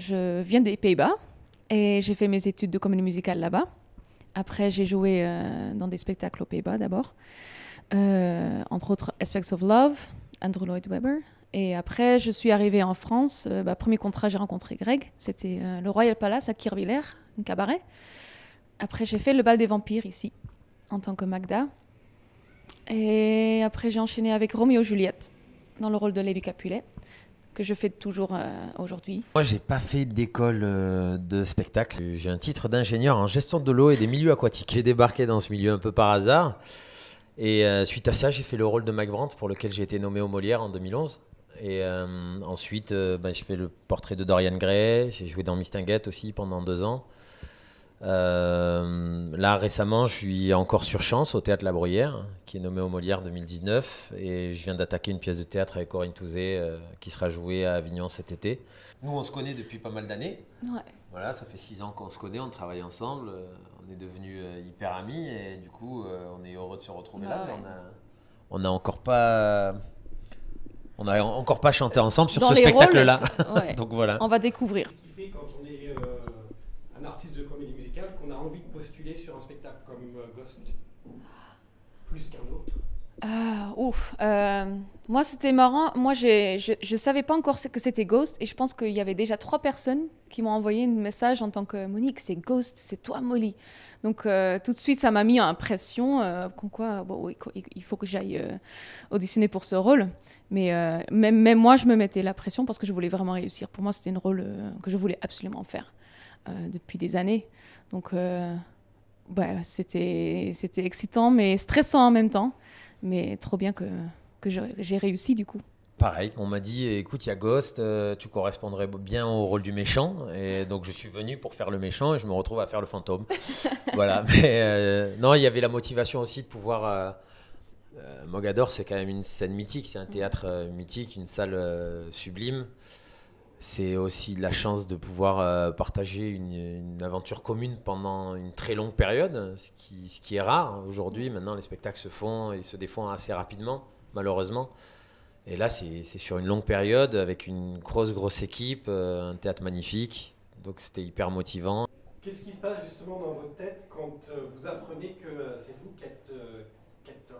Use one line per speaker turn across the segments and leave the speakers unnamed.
Je viens des Pays-Bas et j'ai fait mes études de comédie musicale là-bas. Après, j'ai joué dans des spectacles aux Pays-Bas d'abord, entre autres Aspects of Love, Andrew Lloyd Webber. Et après, je suis arrivée en France. Premier contrat, j'ai rencontré Greg. C'était le Royal Palace à Kirvillers, un cabaret. Après, j'ai fait le bal des vampires ici, en tant que Magda. Et après, j'ai enchaîné avec Roméo et Juliette, dans le rôle de Lady Capulet, que je fais toujours aujourd'hui.
Moi, j'ai pas fait d'école de spectacle. J'ai un titre d'ingénieur en gestion de l'eau et des milieux aquatiques. J'ai débarqué dans ce milieu un peu par hasard. Et suite à ça, j'ai fait le rôle de Mac Brandt pour lequel j'ai été nommé au Molière en 2011. Et ensuite, j'ai fait le portrait de Dorian Gray. J'ai joué dans Mistinguett aussi pendant 2 ans. Là, récemment, je suis encore sur Chance au Théâtre La Bruyère, qui est nommé au Molière 2019. Et je viens d'attaquer une pièce de théâtre avec Corinne Touzé qui sera jouée à Avignon cet été. Nous, on se connaît depuis pas mal d'années.
Ouais.
Voilà, ça fait 6 ans qu'on se connaît, on travaille ensemble. On est devenus hyper amis et du coup, on est heureux de se retrouver là.
Ouais.
Mais on n'a encore pas. On n'a encore pas chanté ensemble sur
Dans
ce
les
spectacle-là.
rôles, ouais.
Donc voilà.
On va découvrir.
Qu'est-ce qui fait quand on est un artiste de comédie musicale qu'on a envie de postuler sur un spectacle comme Ghost plus qu'un autre?
Moi, c'était marrant. Moi, je savais pas encore que c'était Ghost et je pense qu'il y avait déjà 3 personnes qui m'ont envoyé un message en tant que Monique, c'est Ghost, c'est toi, Molly. Donc, tout de suite, ça m'a mis en pression. Comme quoi, bon, oui, il faut que j'aille auditionner pour ce rôle. Mais même moi, je me mettais la pression parce que je voulais vraiment réussir. Pour moi, c'était un rôle que je voulais absolument faire depuis des années. Donc, c'était excitant, mais stressant en même temps. Mais trop bien que j'ai réussi du coup.
Pareil, on m'a dit, écoute, il y a Ghost, tu correspondrais bien au rôle du méchant. Et donc, je suis venu pour faire le méchant et je me retrouve à faire le fantôme. Voilà. Mais non, il y avait la motivation aussi de pouvoir. Mogador, c'est quand même une scène mythique, c'est un théâtre mythique, une salle sublime. C'est aussi la chance de pouvoir partager une aventure commune pendant une très longue période, ce qui est rare aujourd'hui. Maintenant, les spectacles se font et se défont assez rapidement, malheureusement. Et là, c'est sur une longue période avec une grosse équipe, un théâtre magnifique. Donc, c'était hyper motivant.
Qu'est-ce qui se passe justement dans votre tête quand vous apprenez que c'est vous qui êtes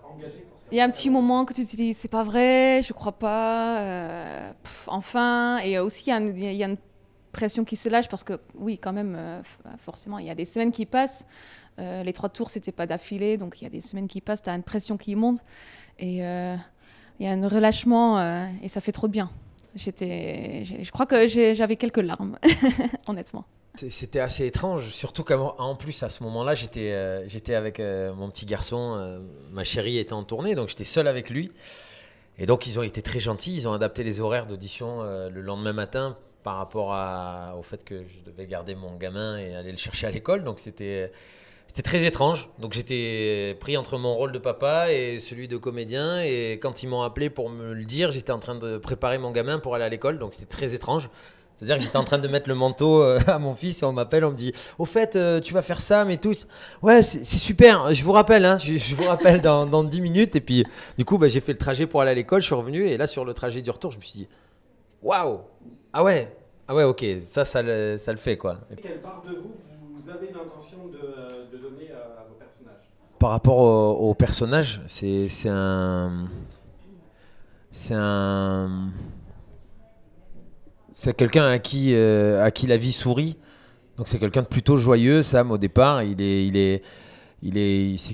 engagé pour ça?
Il y a un petit moment que tu te dis c'est pas vrai, je crois pas, enfin. Et aussi il y a une pression qui se lâche parce que oui quand même forcément il y a des semaines qui passent. Les 3 tours c'était pas d'affilée donc il y a des semaines qui passent, t'as une pression qui monte et il y a un relâchement et ça fait trop de bien. Je crois que j'avais quelques larmes honnêtement.
C'était assez étrange, surtout qu'en plus à ce moment-là, j'étais avec mon petit garçon, ma chérie était en tournée, donc j'étais seul avec lui. Et donc ils ont été très gentils, ils ont adapté les horaires d'audition le lendemain matin par rapport au fait que je devais garder mon gamin et aller le chercher à l'école. Donc c'était très étrange. Donc j'étais pris entre mon rôle de papa et celui de comédien. Et quand ils m'ont appelé pour me le dire, j'étais en train de préparer mon gamin pour aller à l'école. Donc c'était très étrange. C'est-à-dire que j'étais en train de mettre le manteau à mon fils et on m'appelle, on me dit « Au fait, tu vas faire ça, mais tout. » Ouais, c'est super, je vous rappelle, hein, je vous rappelle dans 10 minutes. Et puis, du coup, j'ai fait le trajet pour aller à l'école, je suis revenu. Et là, sur le trajet du retour, je me suis dit « Waouh, ah ouais, ok, ça le fait, quoi. »
Quelle part de vous avez l'intention de donner à vos personnages?
Par rapport au personnage, c'est quelqu'un à qui la vie sourit. Donc c'est quelqu'un de plutôt joyeux. Sam, au départ, c'est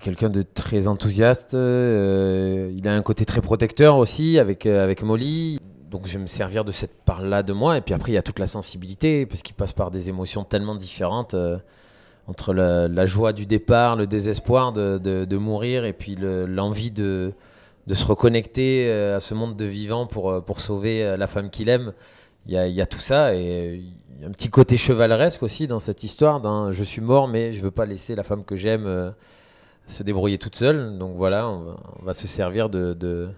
quelqu'un de très enthousiaste. Il a un côté très protecteur aussi avec Molly. Donc je vais me servir de cette part-là de moi. Et puis après, il y a toute la sensibilité parce qu'il passe par des émotions tellement différentes entre la joie du départ, le désespoir de mourir et puis l'envie de se reconnecter à ce monde de vivants pour sauver la femme qu'il aime. Il y a tout ça et il y a un petit côté chevaleresque aussi dans cette histoire d'un je suis mort mais je veux pas laisser la femme que j'aime se débrouiller toute seule. Donc voilà, on va se servir de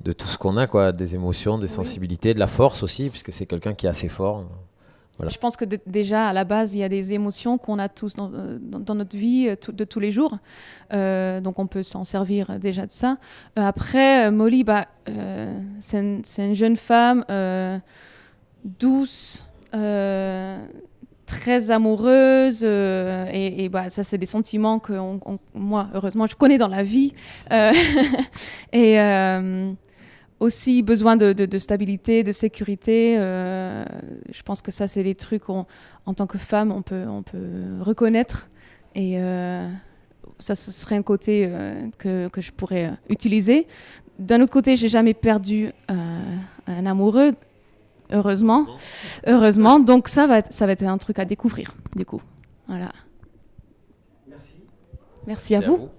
tout ce qu'on a, quoi, des émotions, des sensibilités, de la force aussi, puisque c'est quelqu'un qui est assez fort. Voilà.
Je pense que déjà, à la base, il y a des émotions qu'on a tous dans notre vie de tous les jours. Donc, on peut s'en servir déjà de ça. Après, Molly, c'est une jeune femme douce, très amoureuse et bah, ça c'est des sentiments que moi heureusement je connais dans la vie et aussi besoin de stabilité, de sécurité. Je pense que ça c'est des trucs en tant que femme on peut reconnaître et ça ce serait un côté que je pourrais utiliser. D'un autre côté, j'ai jamais perdu un amoureux. Heureusement. Donc ça va être un truc à découvrir, du coup. Voilà.
Merci.
Merci à vous.